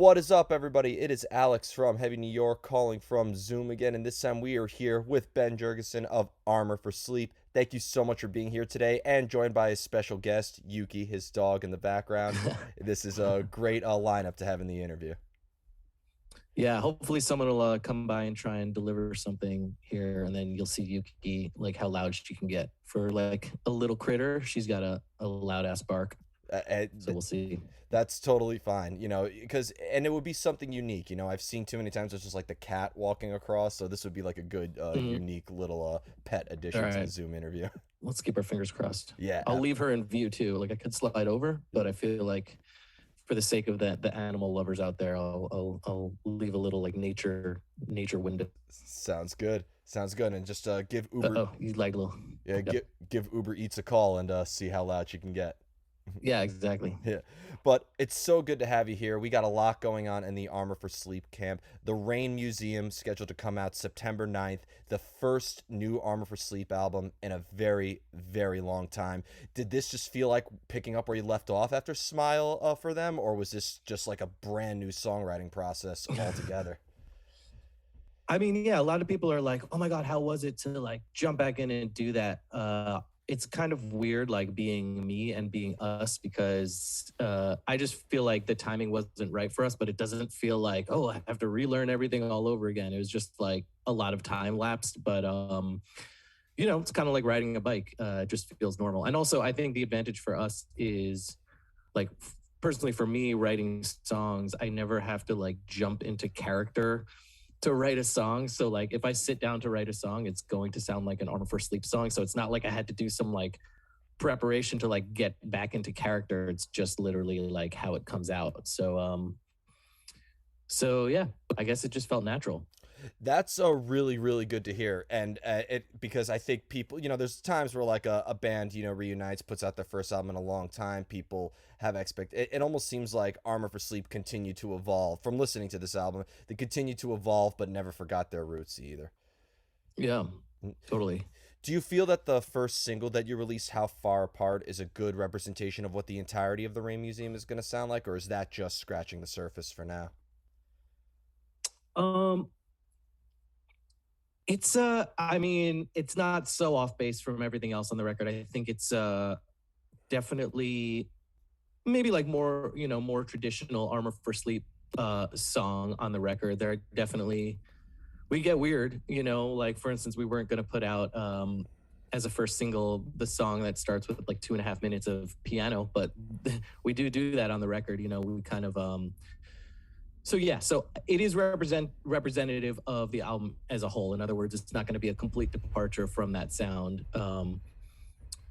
What is up, everybody? It is Alex from Heavy New York calling from Zoom again, and this time we are here with Ben Jurgensen of Armor for Sleep. Thank you so much for being here today, and joined by his special guest, Yuki, his dog in the background. This is a great lineup to have in the interview. Yeah, hopefully someone will come by and try and deliver something here, and then you'll see Yuki, like how loud she can get. For like a little critter, she's got a loud ass bark. So we'll see. That's totally fine, because it would be something unique. I've seen too many times it's just like the cat walking across, so this would be like a good, unique little pet addition to the Zoom interview. Let's keep our fingers crossed. Yeah, I'll leave her in view too. Like I could slide over, but I feel like for the sake of the animal lovers out there, I'll leave a little like nature window. Sounds good. And just give Uber. Oh, you like a little. Yeah, give Uber Eats a call and see how loud she can get. Yeah, exactly. Yeah, but it's so good to have you here. We got a lot going on in the Armor for Sleep camp. The Rain Museum scheduled to come out September 9th, the first new Armor for Sleep album in a very, very long time. Did this just feel like picking up where you left off after Smile for them, or was this just like a brand new songwriting process altogether? I mean, yeah, a lot of people are like, oh my God, how was it to like jump back in and do that? It's kind of weird, like being me and being us, because I just feel like the timing wasn't right for us, but it doesn't feel like, oh, I have to relearn everything all over again. It was just like a lot of time lapsed, but it's kind of like riding a bike. It just feels normal. And also I think the advantage for us is like, personally for me, writing songs, I never have to like jump into character to write a song. So like if I sit down to write a song, it's going to sound like an Armor for Sleep song. So it's not like I had to do some like preparation to like get back into character. It's just literally like how it comes out. So yeah, I guess it just felt natural. That's a really, really good to hear. And because I think people, there's times where like a band, reunites, puts out their first album in a long time. People have it almost seems like Armor for Sleep continued to evolve from listening to this album. They continue to evolve, but never forgot their roots either. Yeah, totally. Do you feel that the first single that you released, How Far Apart, is a good representation of what the entirety of the Rain Museum is going to sound like, or is that just scratching the surface for now? It's I mean, it's not so off base from everything else on the record. I think it's definitely maybe like more, more traditional Armor for Sleep song on the record. There are definitely, we get weird, like for instance, we weren't going to put out as a first single the song that starts with like 2.5 minutes of piano, but we do that on the record. We kind of so yeah, so it is representative of the album as a whole. In other words, it's not going to be a complete departure from that sound. I don't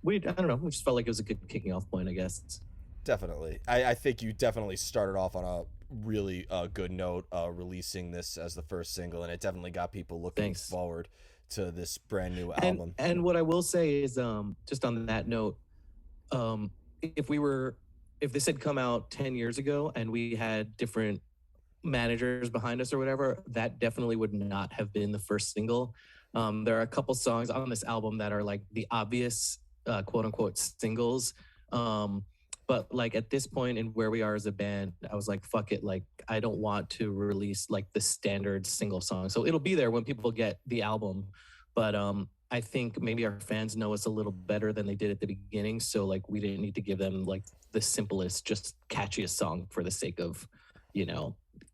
know, we just felt like it was a good kicking off point, I guess. Definitely. I think you definitely started off on a really good note, releasing this as the first single, and it definitely got people looking forward to this brand new album. And what I will say is, just on that note, if this had come out 10 years ago and we had different managers behind us or whatever, that definitely would not have been the first single. There are a couple songs on this album that are like the obvious quote unquote singles. But like at this point in where we are as a band, I was like, fuck it. Like, I don't want to release like the standard single song. So it'll be there when people get the album. But I think maybe our fans know us a little better than they did at the beginning. So like, we didn't need to give them like the simplest, just catchiest song for the sake of,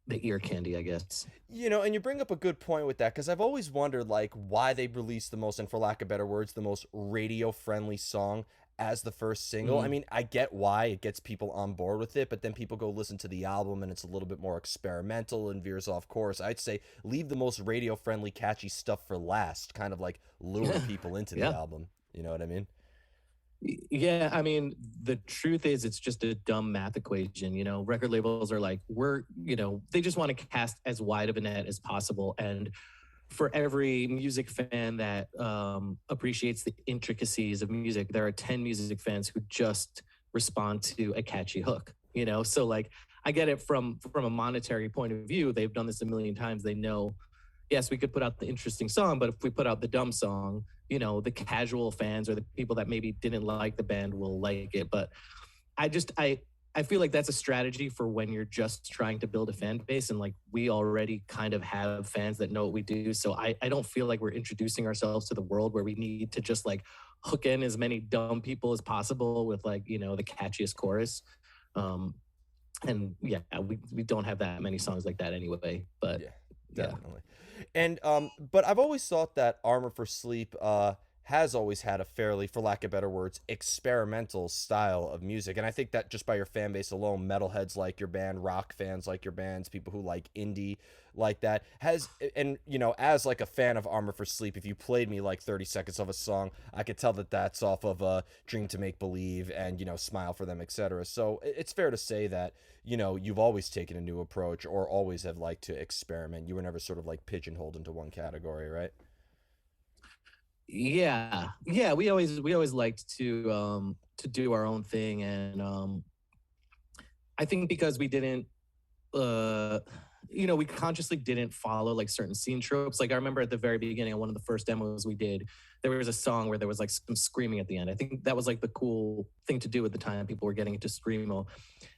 the ear candy, I guess. And you bring up a good point with that, because I've always wondered like why they released the most, and for lack of better words, the most radio friendly song as the first single. I mean, I get why it gets people on board with it, but then people go listen to the album and it's a little bit more experimental and veers off course. I'd say leave the most radio friendly, catchy stuff for last, kind of like lure people into the album. You know what I mean? Yeah, I mean, the truth is it's just a dumb math equation. Record labels are like, they just want to cast as wide of a net as possible. And for every music fan that appreciates the intricacies of music, there are 10 music fans who just respond to a catchy hook, So like, I get it from a monetary point of view. They've done this a million times. They know, yes, we could put out the interesting song, but if we put out the dumb song, the casual fans or the people that maybe didn't like the band will like it. But I I feel like that's a strategy for when you're just trying to build a fan base. And like we already kind of have fans that know what we do. So I don't feel like we're introducing ourselves to the world where we need to just like hook in as many dumb people as possible with like, you know, the catchiest chorus. Um, and yeah, we don't have that many songs like that anyway. But Yeah, yeah. definitely. And but I've always thought that Armor for Sleep has always had a fairly, for lack of better words, experimental style of music. And I think that just by your fan base alone, metalheads like your band, rock fans like your bands, people who like indie like that has, and you know, as like a fan of Armor for Sleep, if you played me like 30 seconds of a song, I could tell that that's off of Dream to Make Believe and, you know, Smile for Them, etc. So it's fair to say that, you know, you've always taken a new approach or always have liked to experiment. You were never sort of like pigeonholed into one category, right? Yeah. Yeah. We always liked to do our own thing. And I think because we didn't uh you know, we consciously didn't follow like certain scene tropes. Like I remember at the very beginning of one of the first demos we did, there was a song where there was like some screaming at the end. I think that was like the cool thing to do at the time. People were getting into screamo.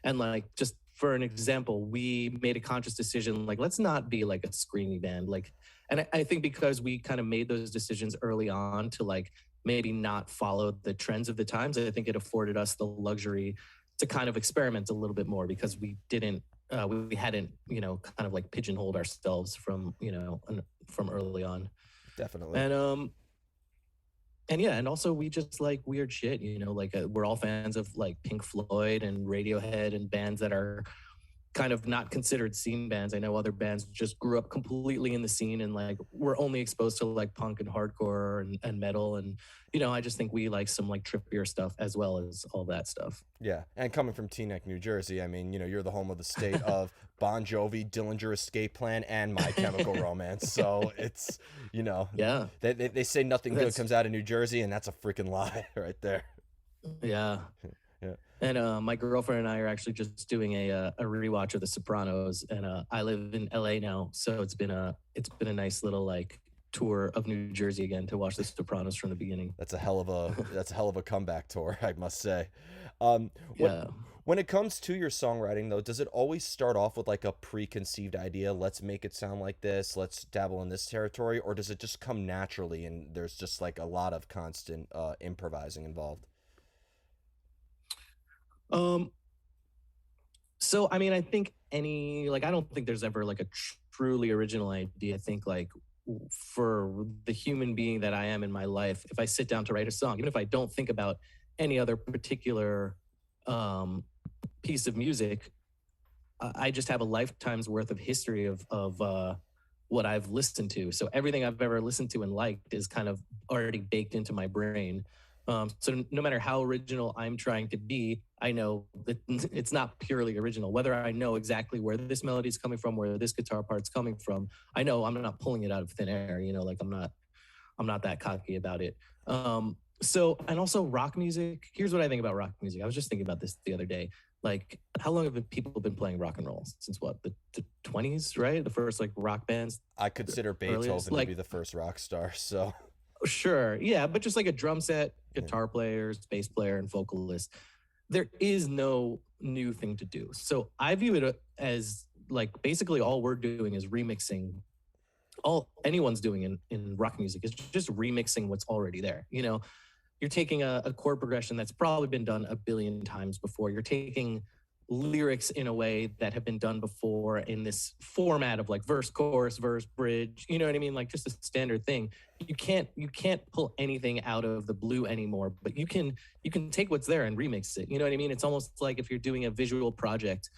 And like just for an example, we made a conscious decision like let's not be like a screamy band. Like and I think because we kind of made those decisions early on to like maybe not follow the trends of the times, I think it afforded us the luxury to kind of experiment a little bit more because we hadn't, you know, kind of like pigeonholed ourselves from, you know, from early on. Definitely. And and yeah, and also we just like weird shit, you know, like we're all fans of like Pink Floyd and Radiohead and bands that are kind of not considered scene bands. I know other bands just grew up completely in the scene and like were only exposed to like punk and hardcore and metal. And, you know, I just think we like some like trippier stuff as well as all that stuff. Yeah, and coming from Teaneck, New Jersey, I mean, you know, you're the home of the state of Bon Jovi, Dillinger Escape Plan, and My Chemical Romance. So it's, you know, Yeah. they say nothing good That's comes out of New Jersey, and that's a freaking lie right there. yeah. Yeah, And my girlfriend and I are actually just doing a rewatch of The Sopranos, and I live in LA now, so it's been a nice little like tour of New Jersey again to watch The Sopranos from the beginning. that's a hell of a comeback tour, I must say. Um, what Yeah. when it comes to your songwriting though, does it always start off with like a preconceived idea? Let's make it sound like this. Let's dabble in this territory, or does it just come naturally and there's just like a lot of constant improvising involved? Um. So I mean, I think I don't think there's ever like a truly original idea. I think like for the human being that I am in my life, if I sit down to write a song, even if I don't think about any other particular um piece of music, I just have a lifetime's worth of history of what I've listened to. So everything I've ever listened to and liked is kind of already baked into my brain. So no matter how original I'm trying to be, I know that it's not purely original. Whether I know exactly where this melody is coming from, where this guitar part's coming from, I know I'm not pulling it out of thin air. You know, like I'm not that cocky about it. So and also rock music. Here's what I think about rock music. I was just thinking about this the other day. Like, how long have people been playing rock and roll? Since what, the 20s, right? The first like rock bands, I consider the earliest. Beethoven to be Like, the first rock star, so sure, yeah, but just like a drum set, yeah. guitar players, bass player, and vocalist. There is no new thing to do. So I view it as like basically all we're doing is remixing. All anyone's doing in rock music is just remixing what's already there. You know, you're taking a chord progression that's probably been done a billion times before. You're taking lyrics in a way that have been done before in this format of like verse, chorus, verse, bridge. You know what I mean? Like just a standard thing. You can't pull anything out of the blue anymore, but you can take what's there and remix it. You know what I mean? It's almost like if you're doing a visual project,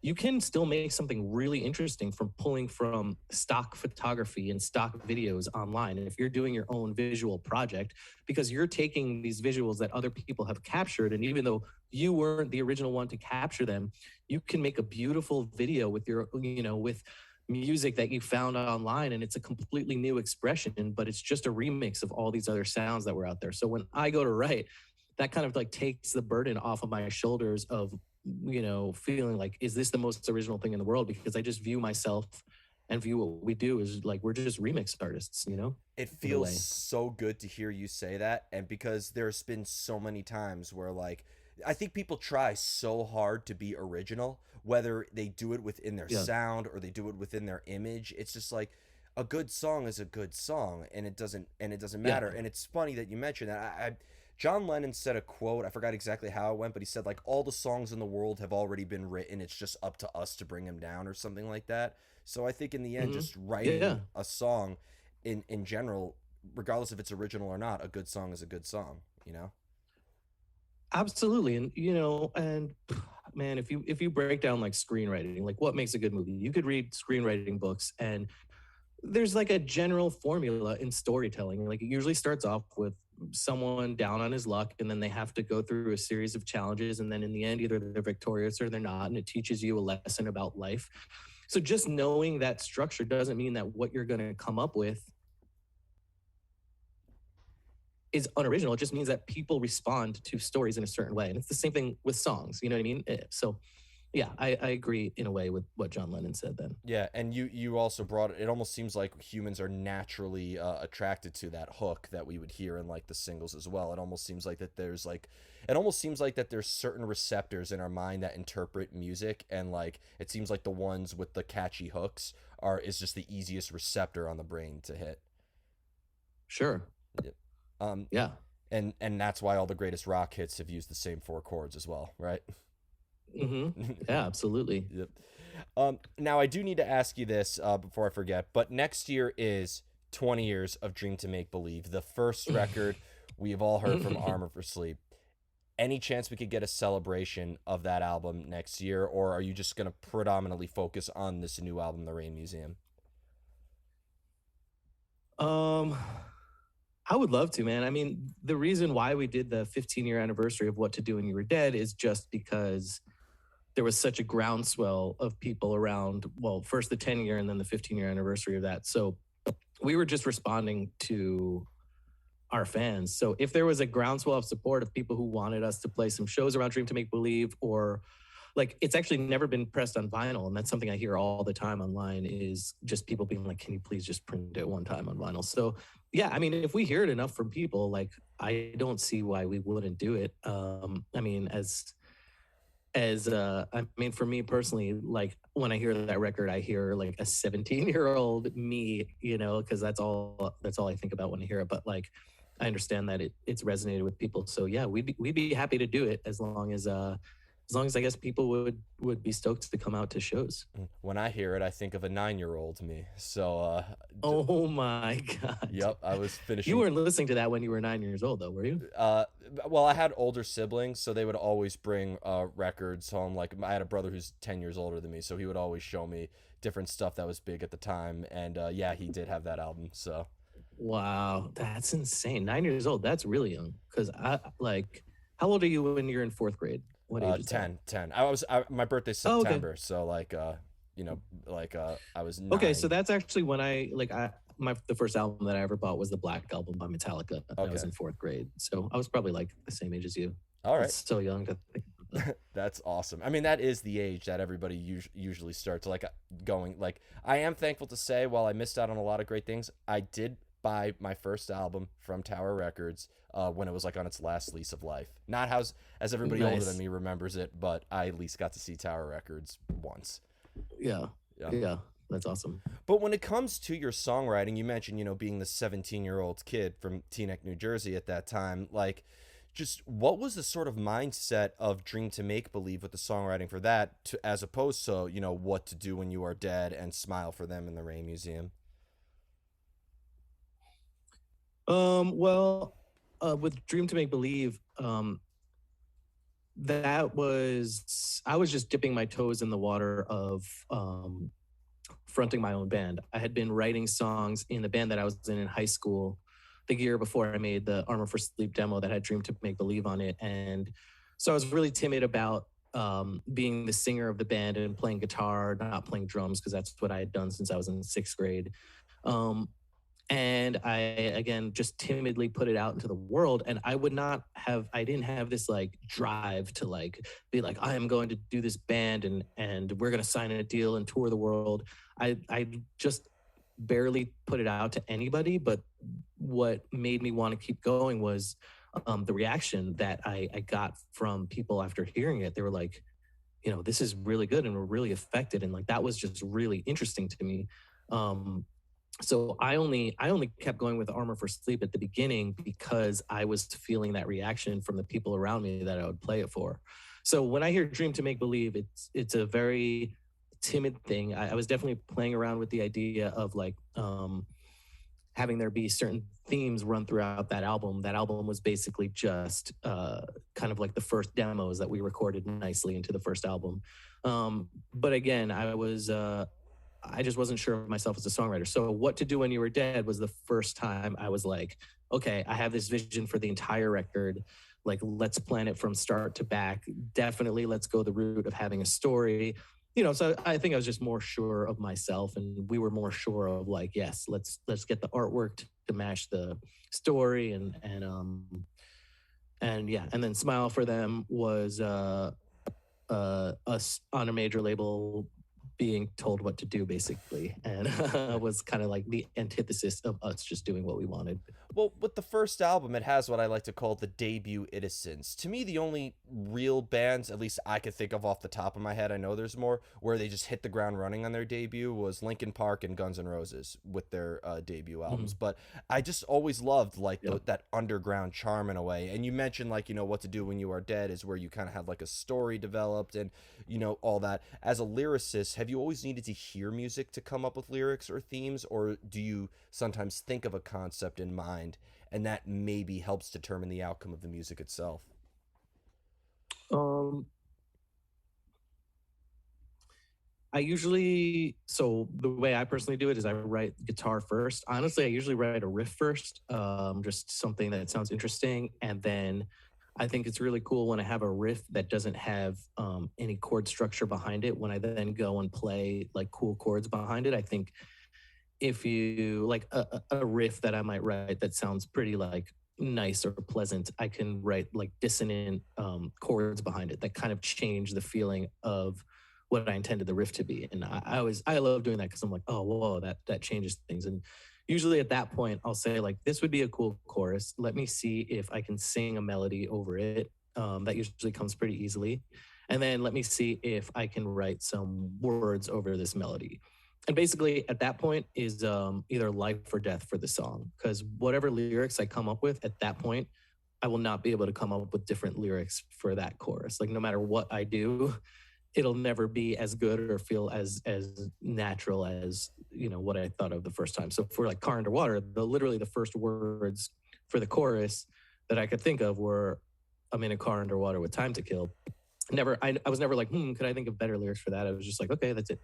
you can still make something really interesting from pulling from stock photography and stock videos online. And if you're doing your own visual project, because you're taking these visuals that other people have captured, and even though you weren't the original one to capture them, you can make a beautiful video with with music that you found online, and it's a completely new expression, but it's just a remix of all these other sounds that were out there. So when I go to write, that kind of like takes the burden off of my shoulders of feeling like, is this the most original thing in the world? Because I just view myself and view what we do as like we're just remix artists, It in a feels way. so good to hear you say that, and because there's been so many times where like I think people try so hard to be original, whether they do it within their Yeah. sound or they do it within their image. It's just like a good song is a good song, and it doesn't Yeah. matter. And it's funny that you mentioned that. John Lennon said a quote. I forgot exactly how it went, but he said like all the songs in the world have already been written. It's just up to us to bring them down or something like that. So I think in the end, Hmm. just Yeah. writing a song in general, regardless if it's original or not, a good song is a good song. You know. Absolutely. And and man, if you break down like screenwriting, like what makes a good movie, you could read screenwriting books, and there's like a general formula in storytelling. Like it usually starts off with someone down on his luck, and then they have to go through a series of challenges, and then in the end either they're victorious or they're not, and it teaches you a lesson about life. So just knowing that structure doesn't mean that what you're going to come up with is unoriginal. It just means that people respond to stories in a certain way. And it's the same thing with songs. You know what I mean? So yeah, I agree in a way with what John Lennon said then. Yeah, and you also brought it. It almost seems like humans are naturally attracted to that hook that we would hear in like the singles as well. It almost seems like that there's like, it almost seems like that there's certain receptors in our mind that interpret music, and like it seems like the ones with the catchy hooks are is just the easiest receptor on the brain to hit. Sure. Yep. Um, Yeah. and that's why all the greatest rock hits have used the same four chords as well, right? Hmm. Yeah, absolutely. Yep. Now I do need to ask you this before I forget, but next year is 20 years of Dream to Make Believe, the first record we've all heard from Armor for Sleep. Any chance we could get a celebration of that album next year, or are you just going to predominantly focus on this new album, The Rain Museum? um, I would love to, man. I mean, the reason why we did the 15-year anniversary of What to Do When You Were Dead is just because there was such a groundswell of people around. Well, first the 10-year and then the 15-year anniversary of that. So we were just responding to our fans. So if there was a groundswell of support of people who wanted us to play some shows around Dream to Make Believe, or like it's actually never been pressed on vinyl, and that's something I hear all the time online is just people being like, can you please just print it one time on vinyl? So yeah, I mean, if we hear it enough from people, like I don't see why we wouldn't do it. I mean, I mean, for me personally, like when I hear that record, I hear like a 17-year-old me, because that's all I think about when I hear it. But like I understand that it's resonated with people. So yeah, we'd be happy to do it as long as I guess people would be stoked to come out to shows. When I hear it, I think of a 9-year-old me. So, Oh my god. yep, I was You finishing. weren't listening to that when you were 9 years old though, were you? Uh, well, I had older siblings, so they would always bring records home. Like I had a brother who's 10 years older than me, so he would always show me different stuff that was big at the time. And yeah, he did have that album. So Wow, that's insane. 9 years old. That's really young. Because I like, how old are you when you're in fourth grade? What age is that? 10. My birthday's Oh, okay. September, so like you know, I was Okay, so 9. that's actually when the first album that I ever bought was the Black Album by Metallica. I was Okay, in fourth grade, so I was probably like the same age as you. all right. That's so young to think about that. That's awesome. I mean, that is the age that everybody usually starts like going. Like, I am thankful to say, while I missed out on a lot of great things, I did buy my first album from Tower Records when it was like on its last lease of life. Not how as everybody older than Nice. me remembers it, but I at least got to see Tower Records once. Yeah, Yeah. yeah, that's awesome. But when it comes to your songwriting, you mentioned, being the 17-year-old kid from Teaneck, New Jersey at that time. Like, just what was the sort of mindset of Dream to Make Believe with the songwriting for that, as opposed to, What to Do When You Are Dead and Smile for Them in the Rain Museum? Well, with Dream to Make Believe, that was I was just dipping my toes in the water of fronting my own band. I had been writing songs in the band that I was in high school the year before I made the Armor for Sleep demo that had Dream to Make Believe on it. And so I was really timid about being the singer of the band and playing guitar, not playing drums, because that's what I had done since I was in sixth grade. Um, and I again just timidly put it out into the world, and I didn't have this like drive to like be like, I am going to do this band, and we're going to sign a deal and tour the world. I just barely put it out to anybody, but what made me want to keep going was the reaction that I got from people after hearing it. They were like, you know, this is really good and we're really affected. And like that was just really interesting to me. Um, so I only kept going with Armor for Sleep at the beginning because I was feeling that reaction from the people around me that I would play it for. So when I hear Dream to Make Believe, it's a very timid thing. I was definitely playing around with the idea of like having there be certain themes run throughout that album. That album was basically just kind of like the first demos that we recorded nicely into the first album. But again, I just wasn't sure of myself as a songwriter. So What to Do When You Were Dead was the first time I was like, okay, I have this vision for the entire record. Like, let's plan it from start to back. Definitely let's go the route of having a story. You know, so I think I was just more sure of myself, and we were more sure of like, yes, let's get the artwork to match the story, and yeah, and then Smile for Them was us on a major label being told what to do basically, and was kind of like the antithesis of us just doing what we wanted. Well, with the first album, it has what I like to call the debut innocence. To me, the only real bands, at least I could think of off the top of my head, I know there's more, where they just hit the ground running on their debut was Linkin Park and Guns N' Roses with their debut albums. Mhm. But I just always loved like Yep. that underground charm in a way. And you mentioned like, What to Do When You Are Dead is where you kind of had like a story developed and, all that. As a lyricist, have you always needed to hear music to come up with lyrics or themes, or do you sometimes think of a concept in mind and that maybe helps determine the outcome of the music itself? um I usually, so the way I personally do it is I write guitar first. Honestly, I usually write a riff first, just something that sounds interesting, and then I think it's really cool when I have a riff that doesn't have any chord structure behind it. When I then go and play like cool chords behind it, I think if you like a riff that I might write that sounds pretty like nice or pleasant, I can write like dissonant chords behind it that kind of change the feeling of what I intended the riff to be. And I love doing that because I'm like, oh whoa, that changes things. And usually at that point, I'll say like, this would be a cool chorus. Let me see if I can sing a melody over it. That usually comes pretty easily. And then let me see if I can write some words over this melody. And basically at that point is either life or death for the song, because whatever lyrics I come up with at that point, I will not be able to come up with different lyrics for that chorus. Like no matter what I do, it'll never be as good or feel as natural as what I thought of the first time. So for like Car Underwater, literally the first words for the chorus that I could think of were, I'm in a car underwater with time to kill. I was never like, could I think of better lyrics for that? I was just like, okay, that's it.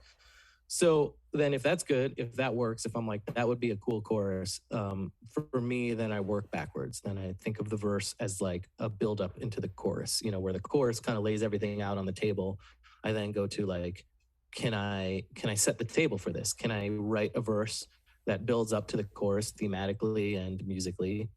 So then if that's good, if that works, if I'm like, that would be a cool chorus, for me, then I work backwards. Then I think of the verse as like a build up into the chorus, where the chorus kind of lays everything out on the table. I then go to like, can I set the table for this? Can I write a verse that builds up to the chorus thematically and musically?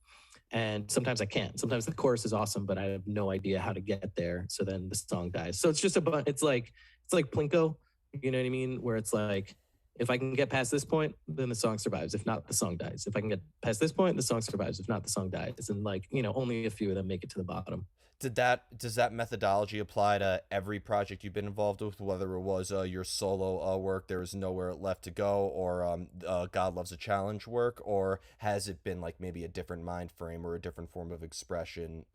And sometimes I can't. Sometimes the chorus is awesome, but I have no idea how to get there. So then the song dies. So it's just it's like Plinko, you know what I mean? Where it's like, if I can get past this point, then the song survives. If not, the song dies. If I can get past this point, the song survives. If not, the song dies. And like, only a few of them make it to the bottom. Does that methodology apply to every project you've been involved with, whether it was your solo work, there was nowhere left to go, or God Loves a Challenge work, or has it been like maybe a different mind frame or a different form of expression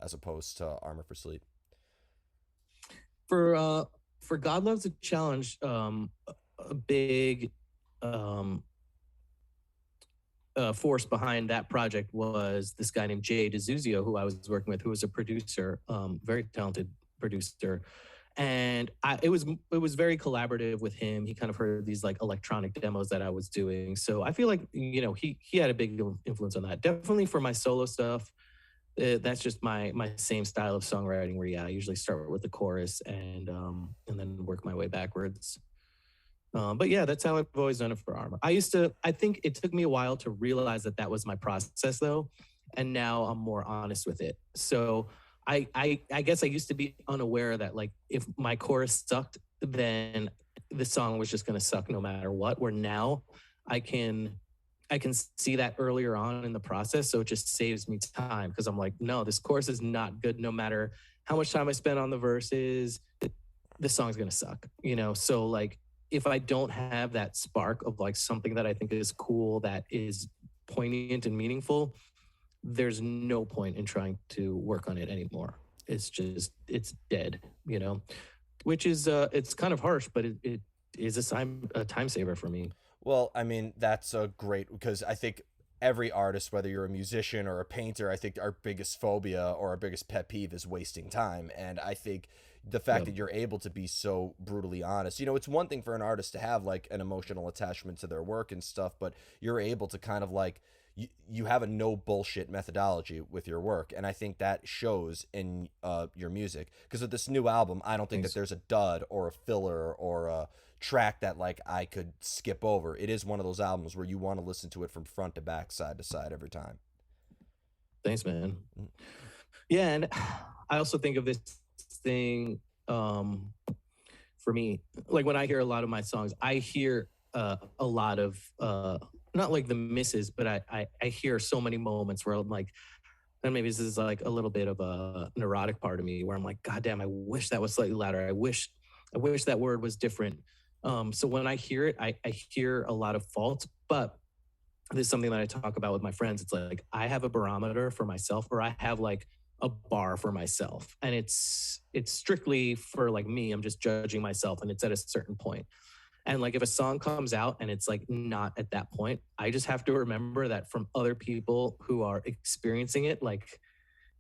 as opposed to Armor for Sleep? For uh for God Loves a Challenge, a big um force behind that project was this guy named Jay DeZuzio, who I was working with, who was a producer, very talented producer. And it was very collaborative with him. He kind of heard these like electronic demos that I was doing, so I feel like he had a big influence on that. Definitely for my solo stuff, that's just my same style of songwriting, where yeah, I usually start with the chorus and then work my way backwards. But yeah, that's how I've always done it for Armor. I think it took me a while to realize that that was my process though. And now I'm more honest with it. So I guess I used to be unaware that like if my chorus sucked, then the song was just going to suck no matter what. Where now I can I can see that earlier on in the process. So it just saves me time because I'm like, no, this chorus is not good no matter how much time I spend on the verses. This song's gonna suck, you know? So like if I don't have that spark of like something that I think is cool, that is poignant and meaningful, there's no point in trying to work on it anymore. It's just it's dead, you know, which is it's kind of harsh, but it is a time saver for me. Well, I mean, that's a great because I think every artist, whether you're a musician or a painter, I think our biggest phobia or our biggest pet peeve is wasting time. And I think the fact Yep. that you're able to be so brutally honest, it's one thing for an artist to have like an emotional attachment to their work and stuff, but you're able to kind of like you have a no bullshit methodology with your work, and I think that shows in your music. Because with this new album, I don't think that Thanks. there's a dud or a filler or a track that like I could skip over. It is one of those albums where you want to listen to it from front to back, side to side every time. Thanks, man. Mm. Yeah, and I also think of this thing for me, like when I hear a lot of my songs, I hear a lot of not like the misses, but I hear so many moments where I'm like, and maybe this is like a little bit of a neurotic part of me where I'm like, God damn, I wish that was slightly louder. I wish that word was different. So when I hear it, I hear a lot of faults, but this is something that I talk about with my friends. It's like I have a barometer for myself, or I have like a bar for myself, and it's strictly for like me. I'm just judging myself, and it's at a certain point. And like if a song comes out and it's like not at that point, I just have to remember that from other people who are experiencing it, like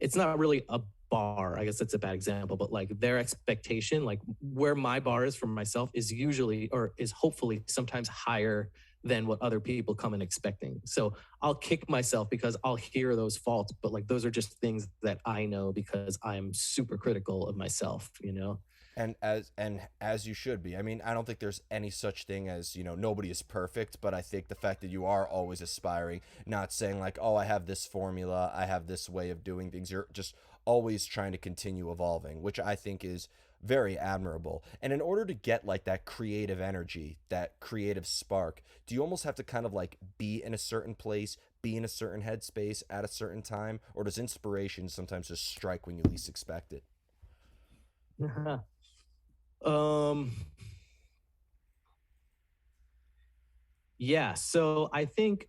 it's not really a bar. I guess that's a bad example, but like their expectation, like where my bar is for myself is usually or is hopefully sometimes higher than what other people come in expecting. So I'll kick myself because I'll hear those faults, but like those are just things that I know because I'm super critical of myself, you know? And as you should be. I mean, I don't think there's any such thing as, nobody is perfect, but I think the fact that you are always aspiring, not saying like, oh, I have this formula, I have this way of doing things. You're just always trying to continue evolving, which I think is very admirable. And in order to get like that creative energy, that creative spark, do you almost have to kind of like be in a certain place, be in a certain headspace at a certain time, or does inspiration sometimes just strike when you least expect it? um yeah, so I think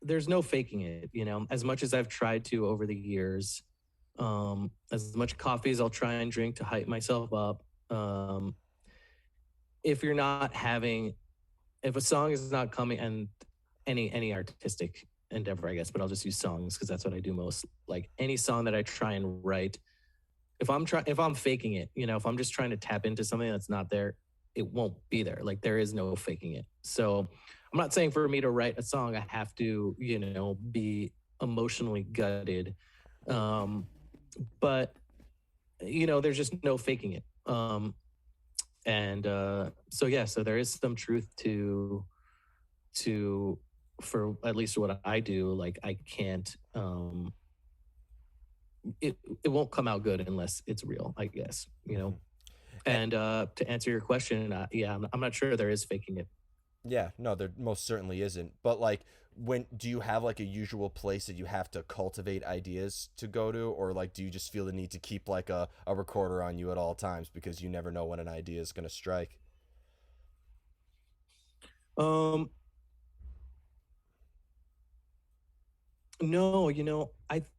there's no faking it, you know, as much as I've tried to over the years. As much coffee as I'll try and drink to hype myself up. Um, if you're not having, if a song is not coming, and any artistic endeavor, I guess, but I'll just use songs because that's what I do most. Like any song that I try and write, if I'm faking it, you know, if I'm just trying to tap into something that's not there, it won't be there. Like there is no faking it. So I'm not saying for me to write a song, I have to, you know, be emotionally gutted. Um, but you know, there's just no faking it. And so yeah, so there is some truth to for at least what I do. Like I can't it won't come out good unless it's real, I guess, you know. Hmm. And to answer your question, yeah, I'm not sure there is faking it. Yeah, no, there most certainly isn't. But like, when do you have like a usual place that you have to cultivate ideas to go to, or like, do you just feel the need to keep like a recorder on you at all times because you never know when an idea is gonna strike? Um, no, you know,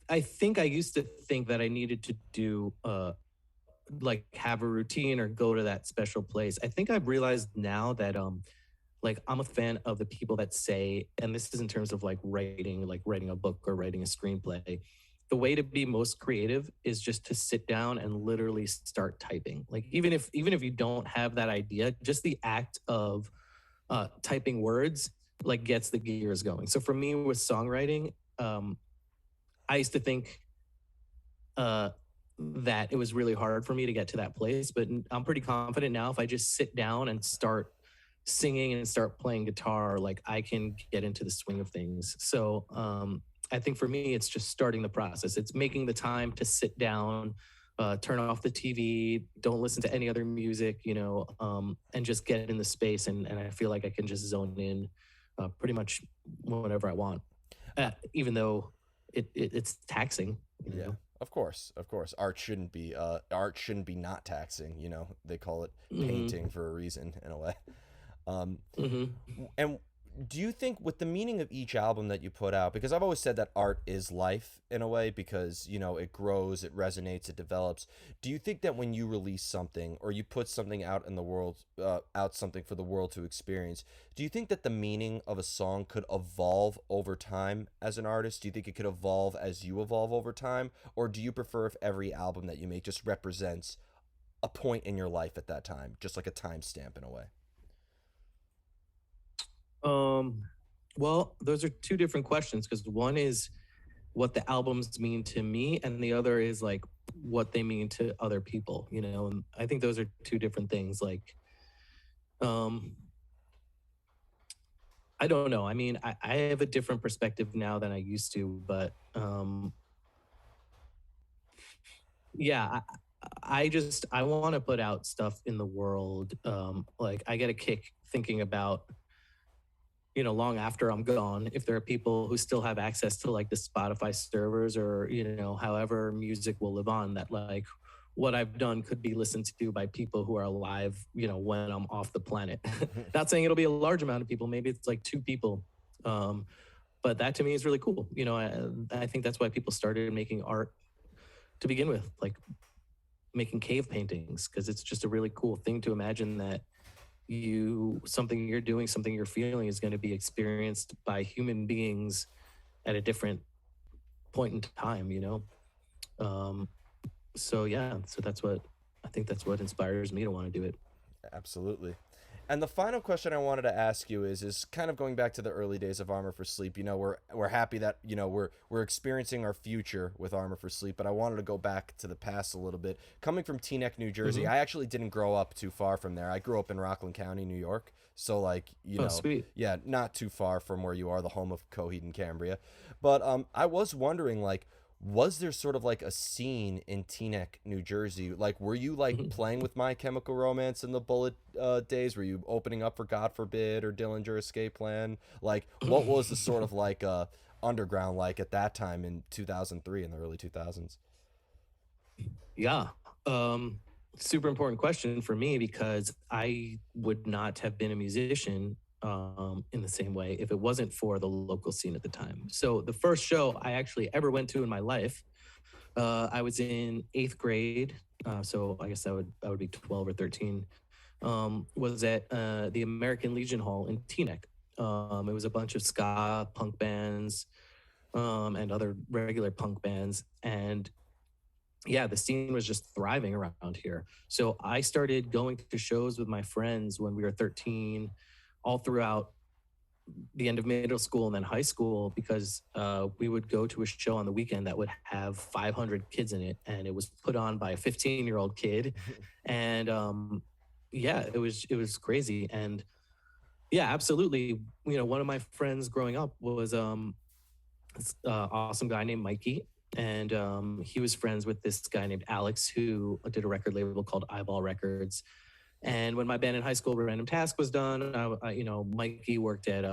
I think I used to think that I needed to do like have a routine or go to that special place. I think I've realized now that like I'm a fan of the people that say, and this is in terms of like writing a book or writing a screenplay. The way to be most creative is just to sit down and literally start typing. Like even if you don't have that idea, just the act of typing words like gets the gears going. So for me with songwriting, um, I used to think uh, that it was really hard for me to get to that place, but I'm pretty confident now. If I just sit down and start singing and start playing guitar, like I can get into the swing of things. So I think for me, it's just starting the process. It's making the time to sit down, turn off the TV, don't listen to any other music, you know, and just get in the space. And I feel like I can just zone in pretty much whenever I want, even though it's taxing, you Yeah, know. of course, of course. Art shouldn't be not taxing. You know, they call it Hmm. painting for a reason in a way. Um, Hmm. and do you think with the meaning of each album that you put out, because I've always said that art is life in a way, because you know it grows, it resonates, it develops. Do you think that when you release something or you put something out in the world, out something for the world to experience, do you think that the meaning of a song could evolve over time as an artist? Do you think it could evolve as you evolve over time, or do you prefer if every album that you make just represents a point in your life at that time, just like a timestamp in a way? Um, well, those are two different questions because one is what the albums mean to me, and the other is like what they mean to other people, you know. And I think those are two different things. Like, um, I don't know. I mean, I have a different perspective now than I used to, but yeah, I want to put out stuff in the world. Like I get a kick thinking about, you know, long after I'm gone, if there are people who still have access to like the Spotify servers or, you know, however music will live on, that like what I've done could be listened to by people who are alive, you know, when I'm off the planet. Not saying it'll be a large amount of people, maybe it's like two people. Um, but that to me is really cool. You know, I think that's why people started making art to begin with, like making cave paintings, because it's just a really cool thing to imagine that something you're doing, something you're feeling is going to be experienced by human beings at a different point in time, you know. um so yeah, so that's what I think, that's what inspires me to want to do it. Absolutely. And the final question I wanted to ask you is kind of going back to the early days of Armor for Sleep. You know, we're happy that, you know, we're experiencing our future with Armor for Sleep, but I wanted to go back to the past a little bit. Coming from Teaneck, New Jersey, Hmm. I actually didn't grow up too far from there. I grew up in Rockland County, New York. So like, you Oh, know, sweet. yeah, not too far from where you are, the home of Coheed and Cambria. But I was wondering like, was there sort of like a scene in Teaneck, New Jersey? Like, were you like Mhm. playing with My Chemical Romance in the Bullet days? Were you opening up for God Forbid or Dillinger Escape Plan? Like, what was the sort of like underground like at that time in 2003 in the early 2000s? Yeah. um Super important question for me because I would not have been a musician in the same way if it wasn't for the local scene at the time. So the first show I actually ever went to in my life, I was in eighth grade, so I guess that would be 12 or 13. Was at the American Legion Hall in Teaneck. It was a bunch of ska punk bands, and other regular punk bands, and yeah, the scene was just thriving around here. So I started going to shows with my friends when we were 13, all throughout the end of middle school and then high school, because we would go to a show on the weekend that would have 500 kids in it, and it was put on by a 15-year-old kid. And yeah, it was crazy. And yeah, absolutely. You know, one of my friends growing up was this awesome guy named Mikey, and he was friends with this guy named Alex, who did a record label called Eyeball Records. And when my band in high school, Random Task, was done, you know, Mikey worked at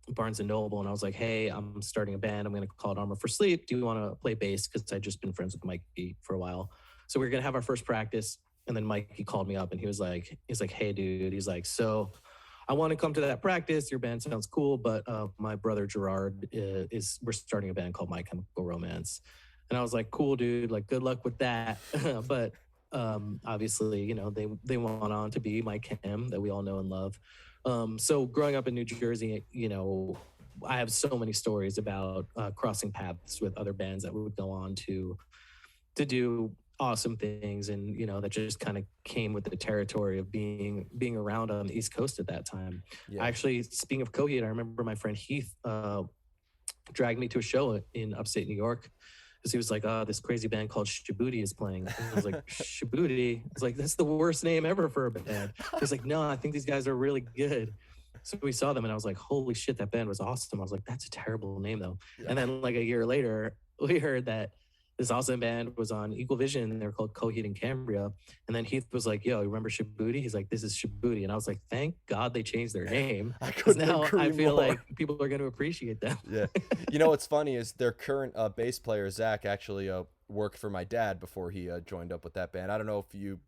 Barnes and Noble, and I was like, "Hey, I'm starting a band. I'm going to call it Armor for Sleep. Do you want to play bass?" Because I'd just been friends with Mikey for a while. So we were going to have our first practice, and then Mikey called me up, and he's like, "Hey, dude," he's like, "So I want to come to that practice. Your band sounds cool, but my brother Gerard is we're starting a band called My Chemical Romance." And I was like, "Cool, dude. Like, good luck with that." But obviously, you know, they went on to be My Chem, that we all know and love. So growing up in New Jersey, you know, I have so many stories about crossing paths with other bands that would go on to do awesome things, and you know, that just kind of came with the territory of being around on the East Coast at that time. Yeah. I actually, speaking of Coheed, I remember my friend Heath dragged me to a show in upstate New York, because he was like, "Oh, this crazy band called Shibuti is playing." And I was like, "Shibuti?" I was like, "That's the worst name ever for a band." He's like, "No, I think these guys are really good." So we saw them, and I was like, "Holy shit, that band was awesome." I was like, "That's a terrible name though." Yeah. And then like a year later, we heard that this awesome band was on Equal Vision. They were called Coheed and Cambria. And then Heath was like, "Yo, remember Shibuti?" He's like, "This is Shibuti." And I was like, "Thank God they changed their name, I because couldn't now I agree feel more. like people are going to appreciate them." Yeah. You know what's funny is their current bass player Zach actually worked for my dad before he joined up with that band. I don't know if you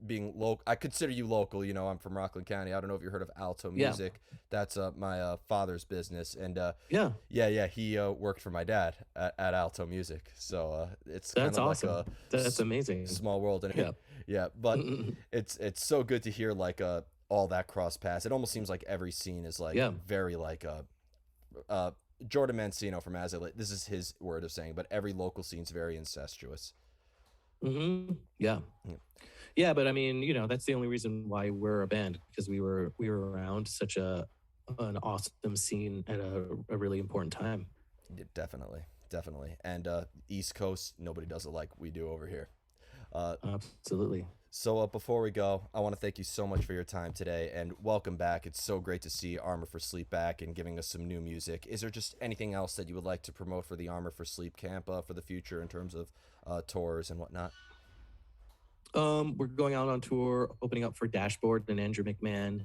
being local, I consider you local. You know, I'm from Rockland County. I don't know if you heard of Alto Yeah, Music. That's my father's business, and yeah, yeah, he worked for my dad at Alto Music. So it's kind that's of like awesome. a That's amazing. small world, and Yeah. yeah, but it's so good to hear like all that cross paths. It almost seems like every scene is like Yeah. very like uh Jordan Mancino from As I Lay. This is his word of saying, but every local scene's very incestuous. Yeah. Yeah, Yeah, but I mean, that's the only reason why we're a band, because we were around such an awesome scene at a really important time. yeah, definitely, definitely. And East Coast, nobody does it like we do over here. Uh, Absolutely. so before we go, I want to thank you so much for your time today and welcome back. It's so great to see Armor for Sleep back and giving us some new music. Is there just anything else that you would like to promote for the Armor for Sleep camp for the future in terms of tours and whatnot? We're going out on tour, opening up for Dashboard and Andrew McMahon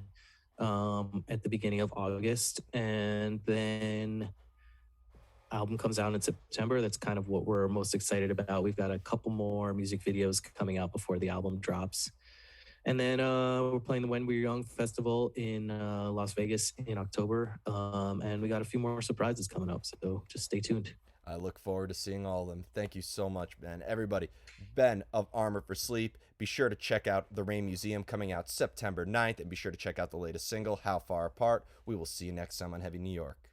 at the beginning of August, and then album comes out in September. That's kind of what we're most excited about. We've got a couple more music videos coming out before the album drops. And then we're playing the When We Were Young festival in Las Vegas in October. And we got a few more surprises coming up. So just stay tuned. I look forward to seeing all of them. Thank you so much, Ben. Everybody, Ben of Armor for Sleep. Be sure to check out The Rain Museum coming out September 9th, and be sure to check out the latest single, How Far Apart. We will see you next time on Heavy New York.